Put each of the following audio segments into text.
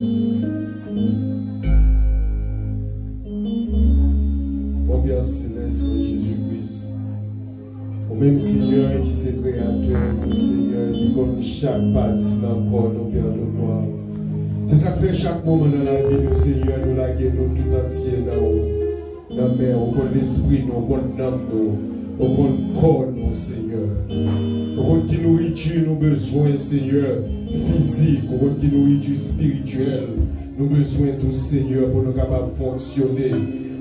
Mon Père céleste, Jésus-Christ, au même Seigneur qui s'est créateur, mon Seigneur qui comme chaque partie dans le corps, nos Père de gloire. C'est ça que fait chaque moment dans la vie du Seigneur, nous la guérons tout entier dans la mer, au bon l'esprit, au bon âme, au bon corps, mon Seigneur. Au bon qui nourriture, nous besoin, Seigneur, physique, au bon qui nourriture spirituelle. Nous besoin tout Seigneur pour nous capables de fonctionner,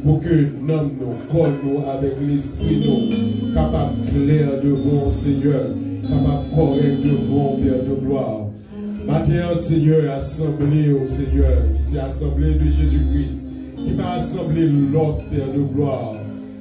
pour que nous, nos corps, nous, avec l'esprit, nous, capables clair de bon Seigneur, capables correct de bon Père de gloire. Matin, Seigneur, assemblé au Seigneur, qui s'est assemblé de Jésus-Christ, qui m'a assemblé l'autre Père de gloire.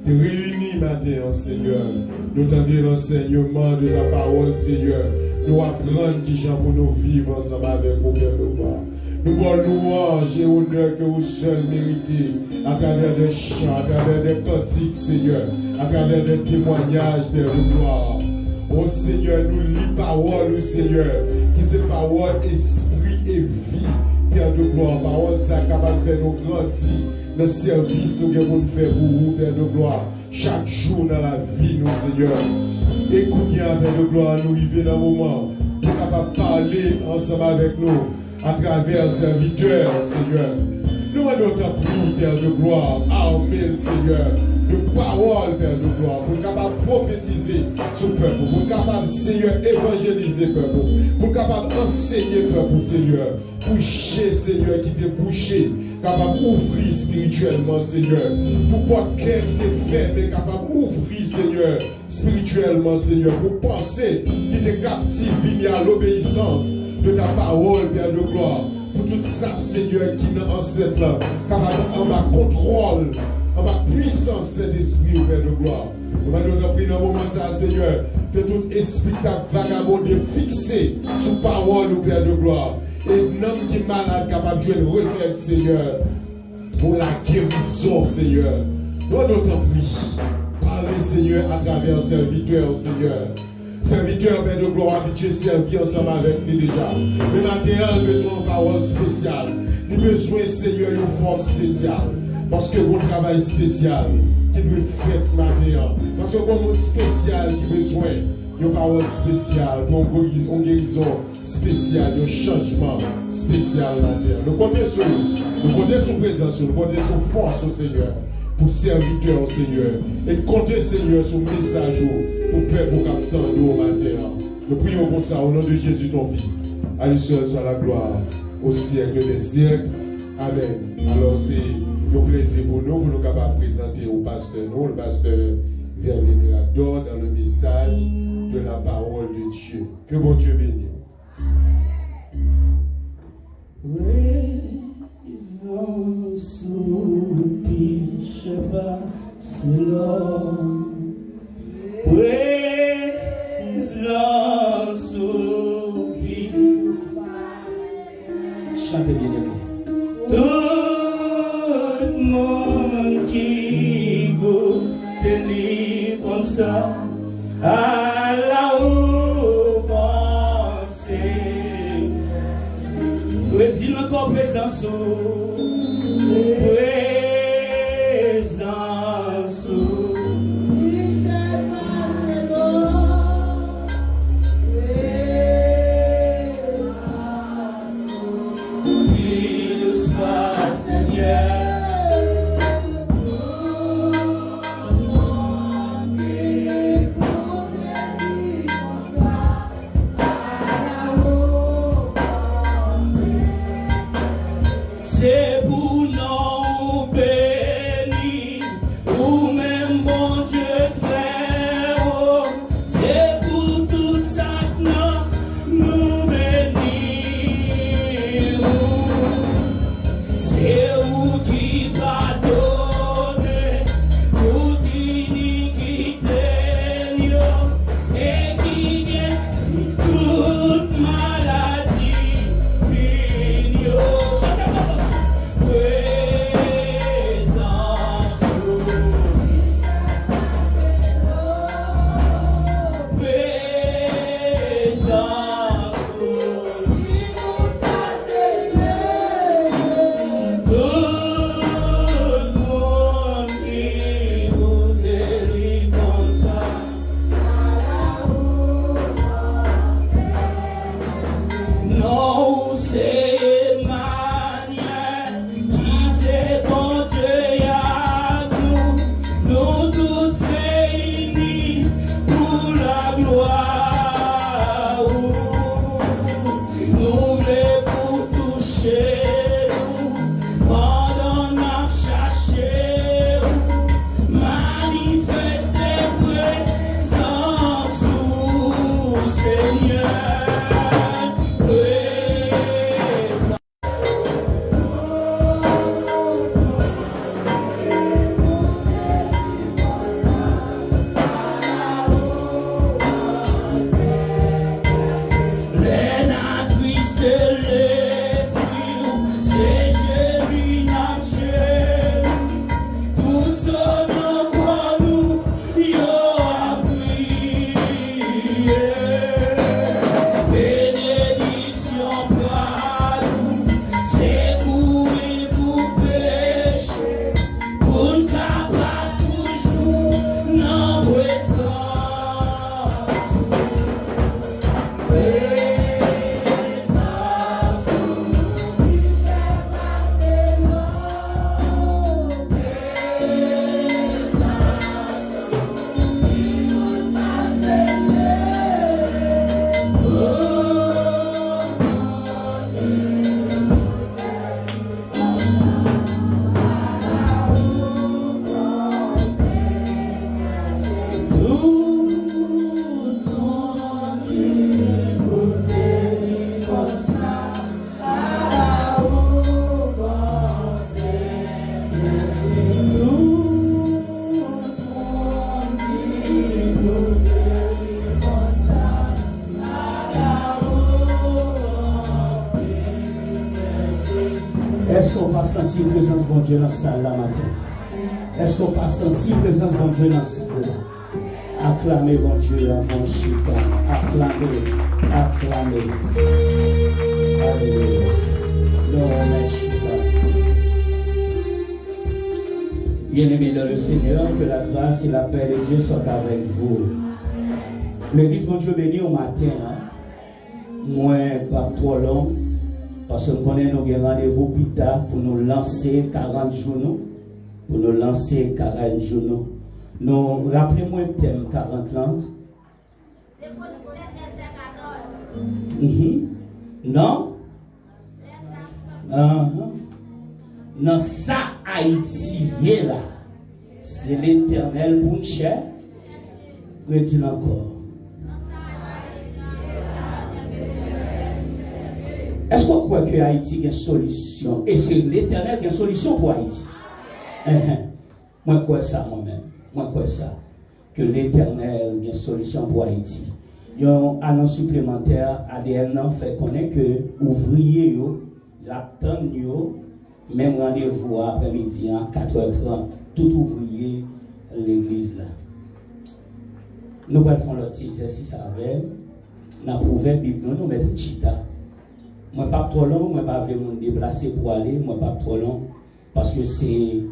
Te réunis matin, Seigneur, nous t'envoyons l'enseignement de la parole, Seigneur, nous apprendre qui j'en pour nous vivre ensemble avec au Père de gloire. Nous voulons louange et honneur que vous seul méritez à travers des chants, à travers des cantiques, Seigneur, à travers des témoignages, Père de gloire. Oh Seigneur, nous lis parole, Seigneur, qui c'est parole, esprit et vie, Père de gloire. Parole, ça capable de faire nous grandir, le service nous devons faire pour vous, Père de gloire, chaque jour dans la vie, nous, Seigneur. Écoutez, Père de gloire, nous vivons dans un moment, nous sommes capables de parler ensemble avec nous. À travers serviteurs, Seigneur. Nous allons ta prière, Père de gloire, armer le Seigneur, de parole, Père de gloire, pour capable de prophétiser sur le peuple, pour capable, Seigneur, évangéliser le peuple, pour capable enseigner le peuple, Seigneur, boucher, Seigneur, qui t'est bouché, capable d'ouvrir spirituellement, Seigneur, pour pas qu'elle t'est fermé, capable d'ouvrir, Seigneur, spirituellement, Seigneur, pour penser qu'il t'est captif, il à l'obéissance de ta parole, Père de gloire, pour tout ça, Seigneur, qui est enceinte là, capable en ma contrôle, en ma puissance, Saint-Esprit, Père de gloire. Nous allons prier dans le moment ça, Seigneur, que tout esprit vagabondé fixé sous parole, Père de gloire, et l'homme qui est malade, capable de jouer une requête, Seigneur, pour la guérison, Seigneur. Nous allons prier, parler, Seigneur, à travers serviteurs, Seigneur. Serviteur, Père de gloire, habitué servir ensemble avec nous déjà. Mais maintenant, nous avons besoin de parole spéciale. Nous avons besoin, Seigneur, d'une force spéciale. Parce que mon travail spécial qui doit être fait maintenant. Parce que mon monde spécial qui a besoin d'une parole spéciale, d'une guérison spéciale, d'un changement spécial maintenant. Nous comptons sur nous. Nous comptons sur présence, nous comptons sur force au Seigneur. Pour serviteur au Seigneur. Et comptez, Seigneur, sur le message pour faire pour capter au matin. Nous prions pour ça au nom de Jésus, ton Fils. À lui seul soit la gloire au siècle des siècles. Amen. Alors c'est un plaisir pour nous capables de présenter au pasteur, nous, le pasteur Verlet Mirador, dans le message de la parole de Dieu. Que bon Dieu bénisse. Chantez bien, tout le monde qui goûte comme ça à la haut pensée. Dis-nous encore présence. Est-ce qu'on va sentir la présence de Dieu dans la salle là matin? Est-ce qu'on va sentir la présence de Dieu dans la salle là? Acclamez mon Dieu avant Chita. Acclamez. Alléluia. Bien-aimés dans le Seigneur, que la grâce et la paix de Dieu soient avec vous. L'église, mon Dieu béni au matin. Moi, pas trop long, parce que nous connaissons nos rendez-vous plus tard pour nous lancer 40 jours. Pour nous lancer 40 jours. Nous rappelez-moi le thème 40 ans. Non? Non, ça Haïti là, c'est l'Éternel pour nous cher. Redis encore. Est-ce qu'on croit que Haïti a une solution? Et c'est l'Éternel qui a une solution pour Haïti. Moi, je crois ça moi-même. Moi, je crois ça. Que l'Éternel a une solution pour Haïti. Il y a un annonce supplémentaire. ADN fait connaître que ouvriers, l'attendent, même rendez-vous après-midi à 4h30, tout ouvrier l'église là. Nous allons faire l'autre exercice avec. Nous avons ouvert la Bible, nous mettons Chita. Moi, pas trop long, moi, pas vraiment me déplacer pour aller, moi, pas trop long, parce que c'est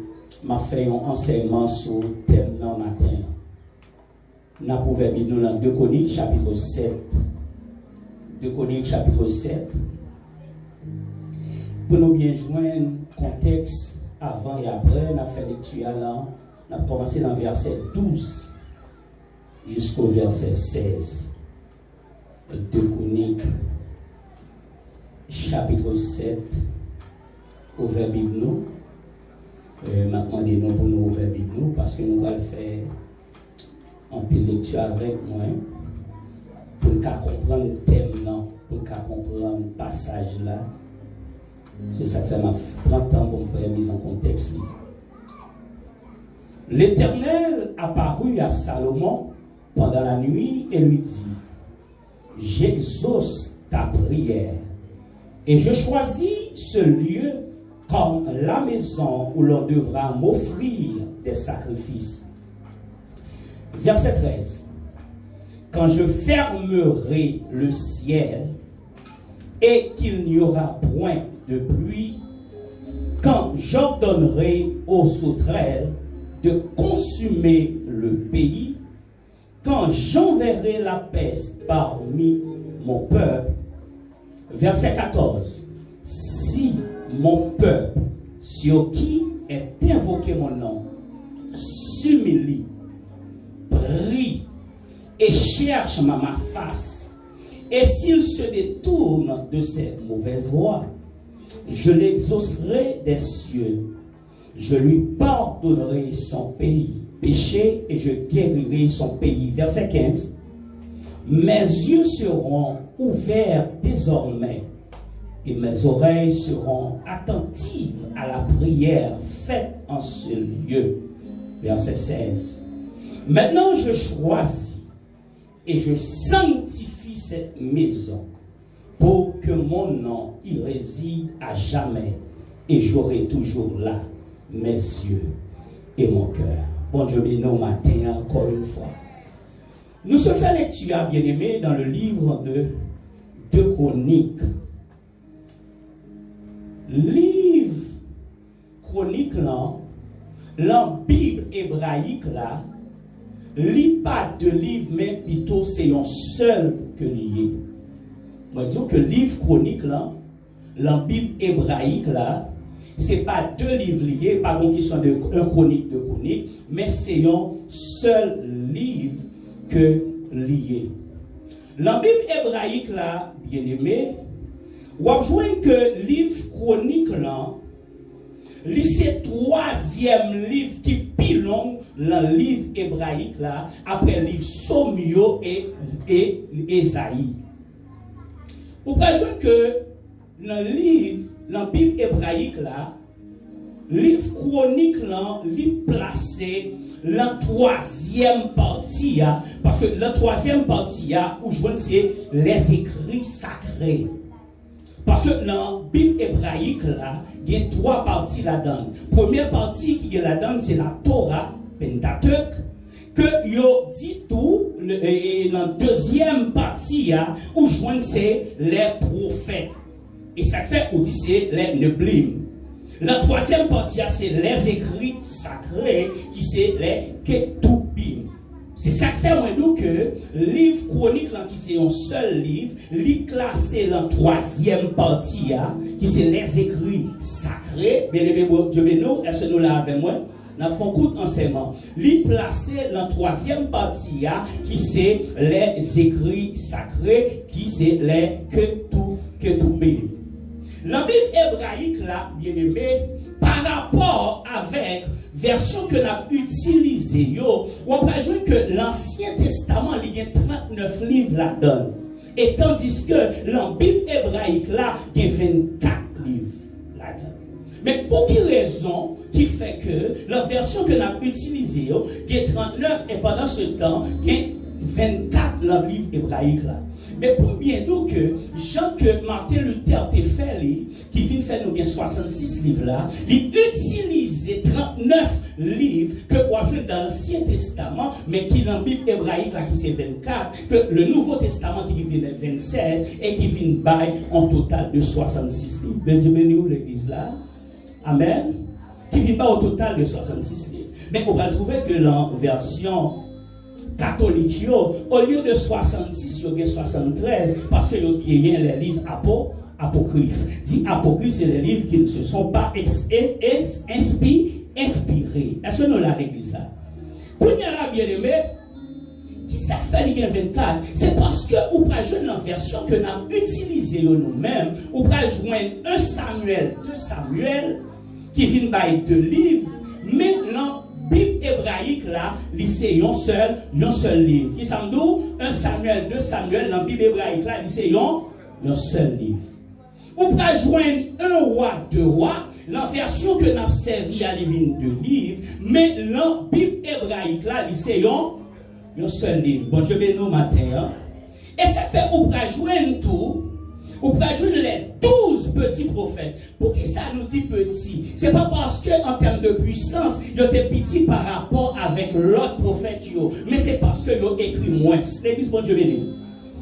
m'a fait un enseignement sur le thème dans le matin. Nous avons ouvert la Bible dans 2 Chroniques, chapitre 7. 2 Chroniques, chapitre 7. Pour nous bien joindre contexte avant et après, on a fait lecture là, on a commencé dans le verset 12 jusqu'au verset 16. 2 Chroniques, chapitre 7, ouvert Bible nous. Maintenant, nous pour nous ouvrir Bible nous parce que nous allons faire un peu de lecture avec moi pour comprendre le thème, pour comprendre le passage là. C'est ça fait 30 ans pour me faire mise en contexte. L'Éternel apparut à Salomon pendant la nuit et lui dit: j'exauce ta prière et je choisis ce lieu comme la maison où l'on devra m'offrir des sacrifices. Verset 13. Quand je fermerai le ciel et qu'il n'y aura point de pluie, quand j'ordonnerai aux sauterelles de consumer le pays, quand j'enverrai la peste parmi mon peuple. Verset 14. Si mon peuple, sur qui est invoqué mon nom, s'humilie, prie et cherche ma face, et s'il se détourne de ses mauvaises voies, je l'exaucerai des cieux, je lui pardonnerai son péché et je guérirai son pays. Verset 15. Mes yeux seront ouverts désormais et mes oreilles seront attentives à la prière faite en ce lieu. Verset 16. Maintenant je choisis et je sanctifie cette maison pour que mon nom y réside à jamais et j'aurai toujours là mes yeux et mon cœur. Bon Dieu béni au matin encore une fois. Nous se faisons lecture, bien-aimés, dans le livre de 2 Chroniques. Livre chronique là, la Bible hébraïque là, lit pas de livre, mais plutôt c'est un seul que lié. Moi, je dis que livre chronique là, la Bible hébraïque là, c'est pas 2 livres liés, pas une question de un chronique, de chronique, mais c'est un seul livre que lié. La Bible hébraïque là, bien aimé, ou avez que livre chronique là, c'est 3e livre qui est plus long le livre hébraïque là, après le livre Somio et Esaïe. Vous voyez que dans le livre, dans la Bible hébraïque là, livre chronique là, il placé la 3e partie, parce que la 3e partie, où je vois c'est les écrits sacrés. Parce que dans la Bible hébraïque, là, il y a 3 parties là-dedans. Première partie qui est là-dedans, c'est la Torah, Pentateuch, que yo dit tout, et dans la deuxième partie, où joignent c'est les prophètes. Et ça fait, on dit c'est les Neblim. La troisième partie, c'est les écrits sacrés, qui c'est les Ketubim. C'est ça qui fait, moi, nous, que le livre chronique, là, qui c'est un seul livre, il classé dans la troisième partie, qui c'est les écrits sacrés. Bien aimé, Dieu bénisse, est-ce que nous l'avons avec moi? Nous avons beaucoup d'enseignements. Il placé dans la troisième partie, qui c'est les écrits sacrés, qui c'est les Ketubim. La Bible hébraïque, là, bien aimé, par rapport avec version que l'on utilisée, on va jouer que l'Ancien Testament, il y a 39 livres là-dedans. Et tandis que la Bible hébraïque, là, il y a 24 livres là-dedans. Mais pour quelle raison qui fait que la version que l'on utilisée, il y a 39 et pendant ce temps, il y a 24 dans le livre hébraïque là. Mais pour bien dire que Jean que Martin Luther a fait, qui vient faire nous bien 66 livres là, il utilisait 39 livres que on joue dans l'Ancien Testament, mais qui dans la Bible hébraïque là qui c'est 24, que le Nouveau Testament qui vient 27 et qui vient bail en total de 66 livres. Ben Dieu béni où l'église là. Amen. Qui vient pas au total de 66 livres. Mais on va trouver que la version catholique, au lieu de 66, il y a 73, parce qu'il y a les livres apocryphes. Dit apocryphes, c'est les livres qui ne se sont pas inspirés. Est-ce que nous l'avons l'église là? Pour nous, bien aimé, qui ça fait les 24? C'est parce que nous pas jouer la version que nous avons utilisée nous-mêmes, nous pas joindre 1 Samuel, 2 Samuel, qui vient by 2 livres, mais non. Bible hébraïque là, c'est un seul livre. Qui s'en dit 1 Samuel, 2 Samuel, dans la Bible hébraïque là, c'est un seul livre. On peut joindre 1 roi, 2 rois, la version que nous avons servi à l'ivine 2 livres, mais la Bible hébraïque là, c'est un seul livre. Bon, je vais nous matin. Hein? Et ça fait qu'on peut joindre tout. On peut ajouter les 12 petits prophètes. Pour qui ça nous dit petit? C'est pas parce que en termes de puissance, ils étaient petits par rapport avec l'autre prophète, mais c'est parce qu'ils ont écrit moins. L'église, bon Dieu béni.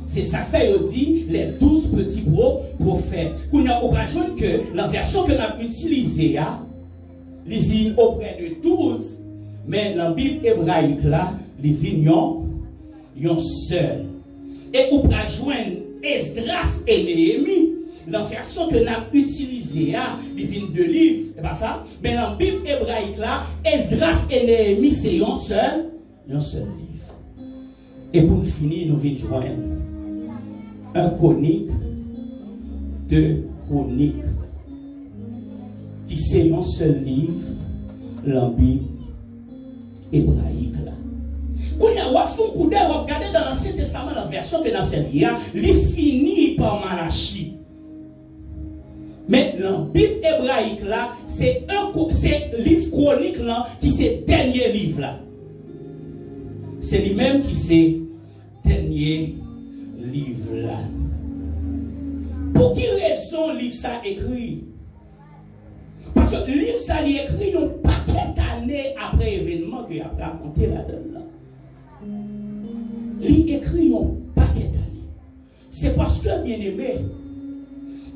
C'est ça fait, il dit, les 12 petits prophètes. On peut ajouter que la version que l'on a utilisée, les dit auprès de 12, mais dans la Bible hébraïque, là, les vignons, ils sont seuls. Et on peut ajouter Esdras et Néhémie, la version que nous avons utilisée, les 22 livres, c'est pas ça, mais dans la Bible hébraïque là, Esdras et Néhémie, c'est un seul livre. Et pour finir, nous venons joindre un chronique, 2 chroniques, qui c'est un seul livre, la Bible hébraïque là. Quand on a fait un coup d'œil, regardez dans l'Ancien Testament, la version que nous avons servi, il finit par Malachie. Mais dans la Bible hébraïque, là, c'est le livre chronique là, qui c'est le dernier livre là. C'est lui-même qui c'est le dernier livre là. Pour quelle raison le livre ça écrit? Parce que le livre ça est écrit un paquet d'années après l'événement qu'il a raconté là-dedans. Il écrit un paquet d'années. C'est parce que, bien aimé,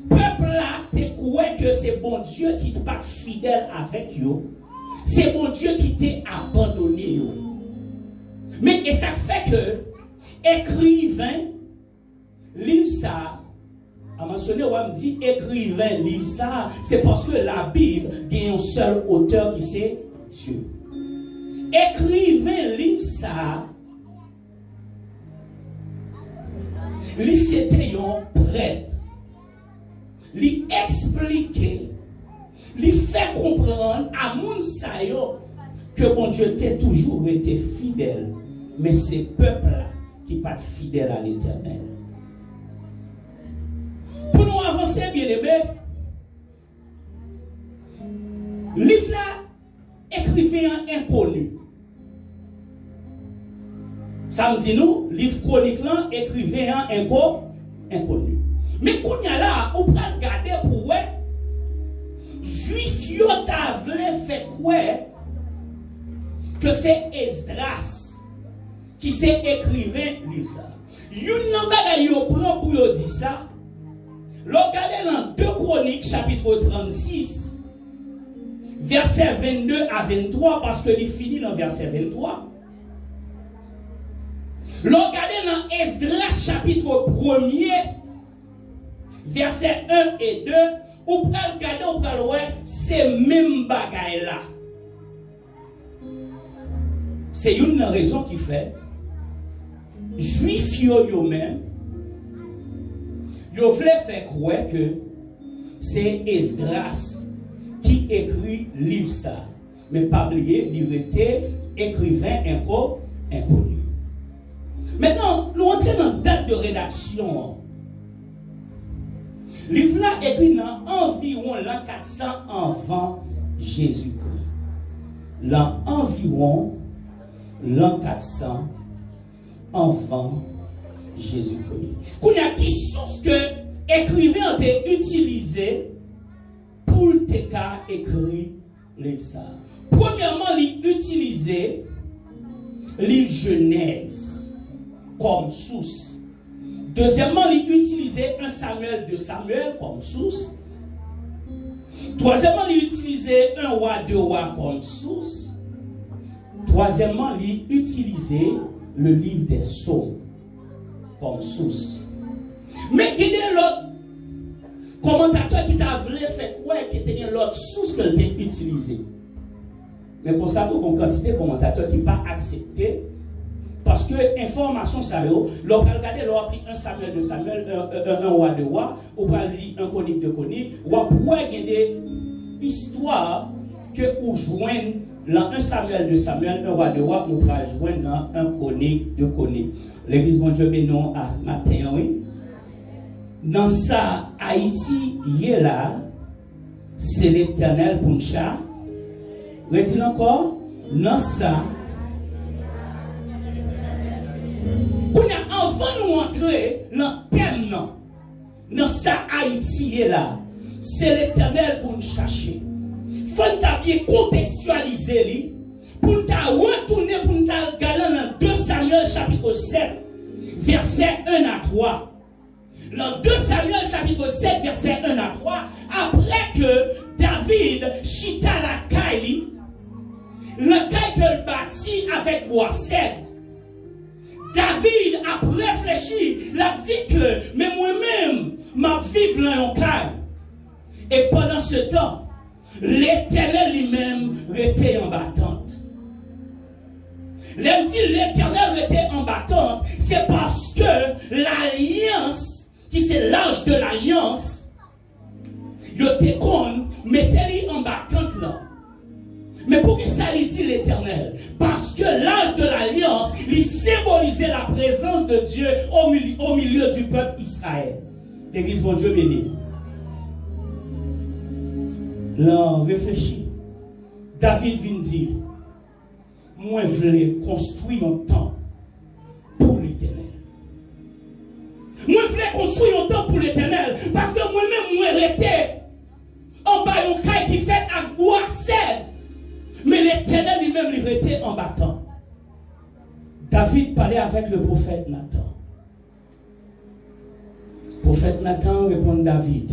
peuple là, tu crois que c'est bon Dieu qui n'est pas fidèle avec eux. C'est bon Dieu qui t'a abandonné. Mais et ça fait que, écrivain, livre ça, à mentionner, on me dit écrivain, livre ça, c'est parce que la Bible a un seul auteur qui c'est Dieu. Écrivain, livre ça, lui c'était un prêtre. Lui expliquer, lui faire comprendre à mon sayo que mon Dieu t'a toujours été fidèle. Mais ces peuples-là qui ne sont pas fidèles à l'Éternel. Pour nous avancer, bien aimé, livre-là, écrivain inconnu. Ça me dit nous, livre chronique là, écrivain inconnu. Mais quand y a là, on peut regarder pour ouais, Juif yo ta vle fait quoi que c'est Esdras qui s'est écrivain livre ça. Yon nan bagay yo prend pour yo dire ça. Regardez dans 2 Chroniques chapitre 36 verset 22 à 23 parce que il finit dans verset 23. Regardez dans Esdras chapitre 1er verset 1 et 2 ou pral regarder ou pral ouais c'est même bagay là. C'est une raison qui fait Juif yo même yo vle faire croire que c'est Esdras qui écrit livre ça. Mais pas oublier, il était écrivain inconnu. Maintenant, nous entrons dans la date de rédaction. Le livre là écrit dans environ l'an 400 avant Jésus-Christ. Environ l'an 400 avant Jésus-Christ. Qu'on a qui source que écrivain a utilisé pour te cas écrit livre ça. Premièrement, il utilisé livre Genèse comme source. Deuxièmement, il utilisait 1 Samuel de Samuel comme source. Troisièmement, il utilisait 1 roi de roi comme source. Troisièmement, il utilisait le livre des Psaumes comme source. Mais il y a l'autre commentateur qui t'a voulu faire quoi qu'il y a l'autre source que l'on a utilisée. Mais pour ça, il y a une quantité de commentateurs qui n'ont pas accepté. Parce que l'information, ça y est, l'on va regarder, l'on va lire 1 Samuel de Samuel, 1 roi de roi, on va lire 1 Chronique de Chronique, on va pouvoir gagner des histoires que vous joignez dans 1 Samuel de Samuel, 1 roi de roi, on va joindre dans 1 Chronique de Chronique. L'église, bon Dieu, bénon à matin, oui. Dans ça, Haïti, il est là, c'est l'Éternel pour le chat. Redis encore, dans ça, avant de nous entrer dans le thème, dans ça, Haïti est là, c'est l'Éternel pour nous chercher. Il faut bien contextualiser, pour nous retourner, pour nous regarder dans 2 Samuel chapitre 7, verset 1 à 3. Dans 2 Samuel chapitre 7, verset 1 à 3, après que David chita la caille, le caille qu'il bâtit avec bois sec, David a réfléchi, il a dit que, mais moi-même, ma vie dans un caille. Et pendant ce temps, l'Éternel lui-même était en battante. L'Éternel était en battante, c'est parce que l'alliance, qui c'est l'âge de l'alliance, il était con, mettez-lui en battante là. Mais pour qui ça dit l'Éternel? Parce que l'âge de l'alliance, il symbolisait la présence de Dieu au milieu du peuple Israël. L'église, mon Dieu béni. Là, réfléchis. David vient dire, moi, je voulais construire un temple pour l'Éternel. Moi, je voulais construire un temple pour l'Éternel. Parce que moi-même, moi, j'étais en bas d'un caille qui fait à bois sec. Mais l'Éternel lui-même lui était en battant. David parlait avec le prophète Nathan. Le prophète Nathan répond à David.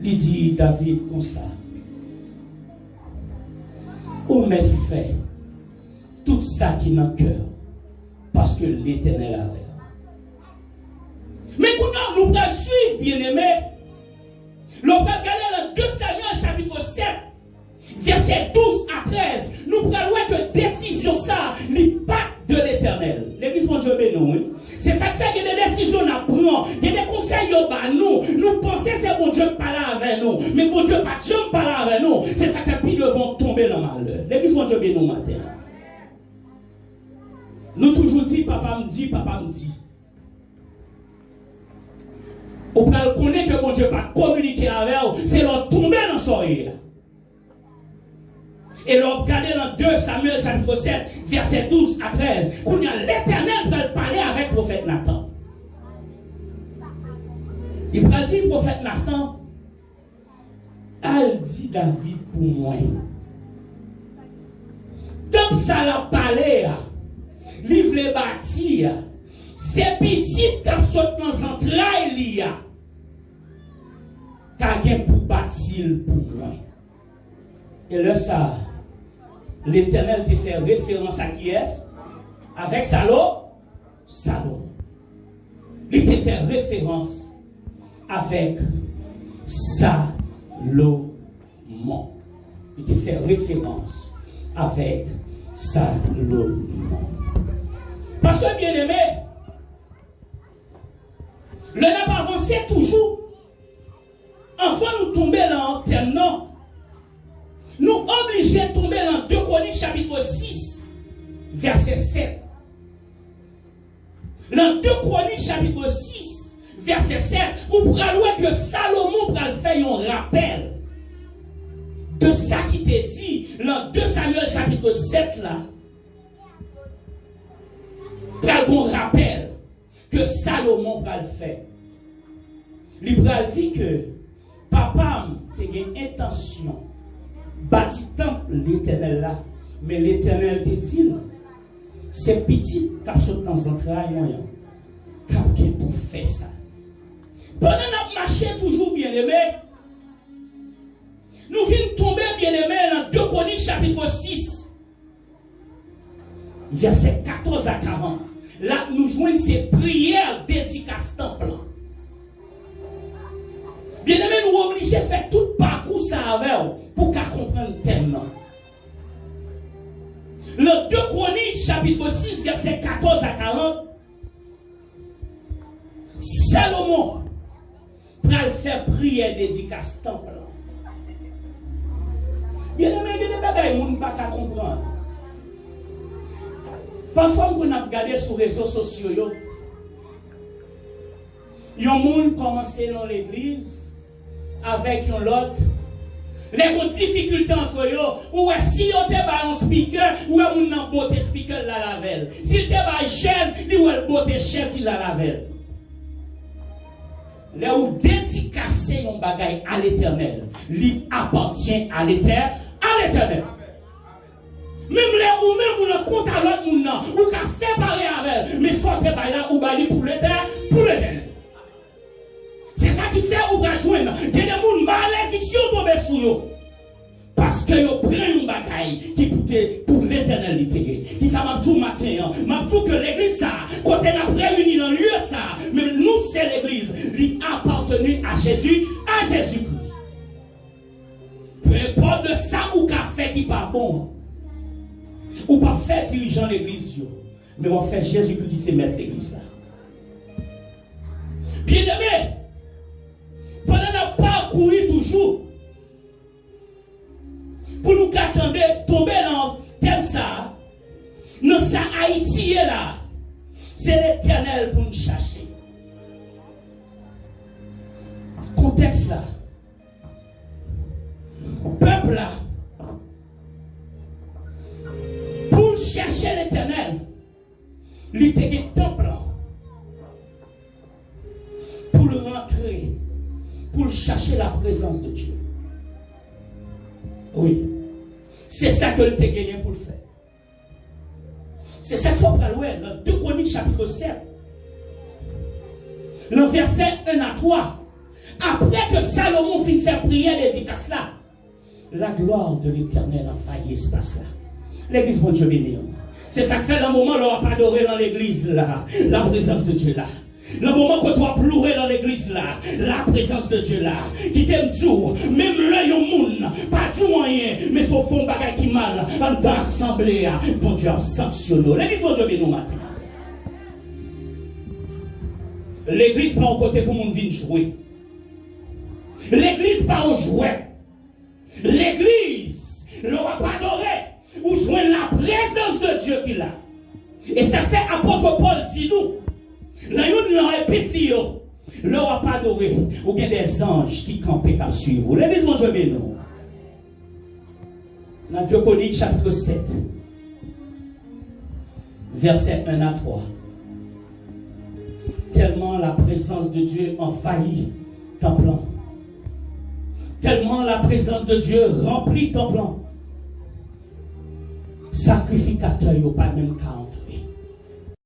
Il dit David comme ça. On m'a fait tout ça qui est dans le cœur. Parce que l'Éternel avait. Mais quand nous allons suivre, bien-aimés, l'on va regarder dans 2 Samuel chapitre 7. Verset 12 à 13, nous prenons que décision ça n'est pas de l'Éternel. L'église mon Dieu béni. C'est ça qui fait que des décisions nous prenons, que des conseils nous pensons que c'est bon Dieu qui parle avec nous, mais bon Dieu pas jamais parle avec nous. C'est ça qui fait que nous vont tomber dans le malheur. L'église mon Dieu béni matin. Nous toujours dit, papa me dit, papa me dit. On peut connaître que bon Dieu pas communiquer avec vous, c'est leur tomber dans son oreille. Et l'on regarde dans 2 Samuel chapitre 7, verset 12 à 13, où l'Éternel va parler avec le prophète Nathan. Il va dire, prophète Nathan, elle dit David pour moi. Comme ça l'a parlé, livre les bâtir, c'est petit comme sautent dans entrailles il y a. Car pour bâtir pour moi. Et là, ça, l'Éternel te fait référence à qui est? Avec Salomon. Il te fait référence avec Salomon. Il te fait référence avec Salomon. Parce que bien aimé, le n'a pas avancé toujours. Enfin, nous tomber dans un thème, non. Nous obligés de tomber dans 2 Chroniques chapitre 6, verset 7. Dans 2 Chroniques chapitre 6, verset 7, vous pourrez voir que Salomon pourra faire un rappel de ça qui t'est dit dans 2 Samuel chapitre 7 là. Pour un rappel que Salomon va le faire. Il va dire que papa a une intention bâtir temple l'Éternel là, mais l'Éternel te dit c'est petit qui saute dans les entrailles moyen qui pour faire ça. Pendant que nous marchons toujours bien aimé, nous venons tomber bien aimé dans 2 Chroniques chapitre 6 verset 14 à 40. Là nous joignons ces prières dédicaces temple. Bien aimé, nous sommes obligés de faire tout le parcours ça avec pour qu'on comprenne le thème. Le 2 Chroniques, chapitre 6, verset 14 à 40, Salomon va faire prière dédicace temple. Bien aimé, il y a des bagages que nous ne pouvons pas comprendre. Parfois, nous avons regardé sur les réseaux sociaux, il y a des gens qui commencent dans l'église avec un lot. Les difficultés entre eux, ou si on te bat un speaker, ou on a beauté speaker la lavelle. Si te bat une chaise, ou on beauté chaise la lavelle. Là où dédicacer un bagage à l'Éternel, lui appartient à l'Éternel. Même là où même on compte à l'autre monde, ou qu'à séparer avec, mais soit te bat là ou bat pour l'Éternel. C'est ça qui fait ou va joindre. Il y a des gens malédiction tombée sur eux. Parce que ils prennent une bagaille qui coûte pour l'éternalité. Qui ça m'a tout matin. M'a tout que l'église ça, quand elle a réuni dans le lieu ça, mais nous c'est l'église, qui appartenu à Jésus, à Jésus-Christ. Peu importe de ça ou qu'a fait qui pas bon. Ou pas fait dirigeant l'église, mais on fait Jésus-Christ qui sait mettre l'église là. Bien aimé. Pendant qu'on parcouru toujours, pour nous attendre, tomber dans le thème ça, dans ça Haïti là, c'est l'Éternel pour nous chercher. Contexte là, peuple là, pour chercher l'Éternel, il était un temple pour le rentrer. Pour chercher la présence de Dieu. Oui. C'est ça que le gagné pour le faire. C'est ça qu'il faut prendre dans 2 Chroniques chapitre 7. Le verset 1 à 3. Après que Salomon finit de faire prière dédicace là, la gloire de l'Éternel a failli espace là. L'église, bon Dieu béni. C'est ça que fait dans le moment où on va adorer dans l'église là, la présence de Dieu là. Le moment que tu vas pleurer dans l'église là, la présence de Dieu là, qui t'aime tout, même l'œil au monde, pas tout moyen, mais son fond bagage qui mal, on doit assembler, bon Dieu a sanctionné. L'église, bon Dieu béni matin. L'église pas au côté pour mon vin jouer. L'église pas au jouet. L'église, ne va pas adorer, ou jouer la présence de Dieu qu'il a. Et ça fait apôtre Paul dit nous. Là, nous répète, là, on va pas adorer. Ou bien des anges qui campent à suivre. L'église, mon Dieu, nous. Dans 2 Chroniques, chapitre 7, verset 1 à 3. Tellement la présence de Dieu envahit ton plan. Tellement la présence de Dieu remplit ton plan. Sacrificateur, il n'y a pas même qu'à entrer.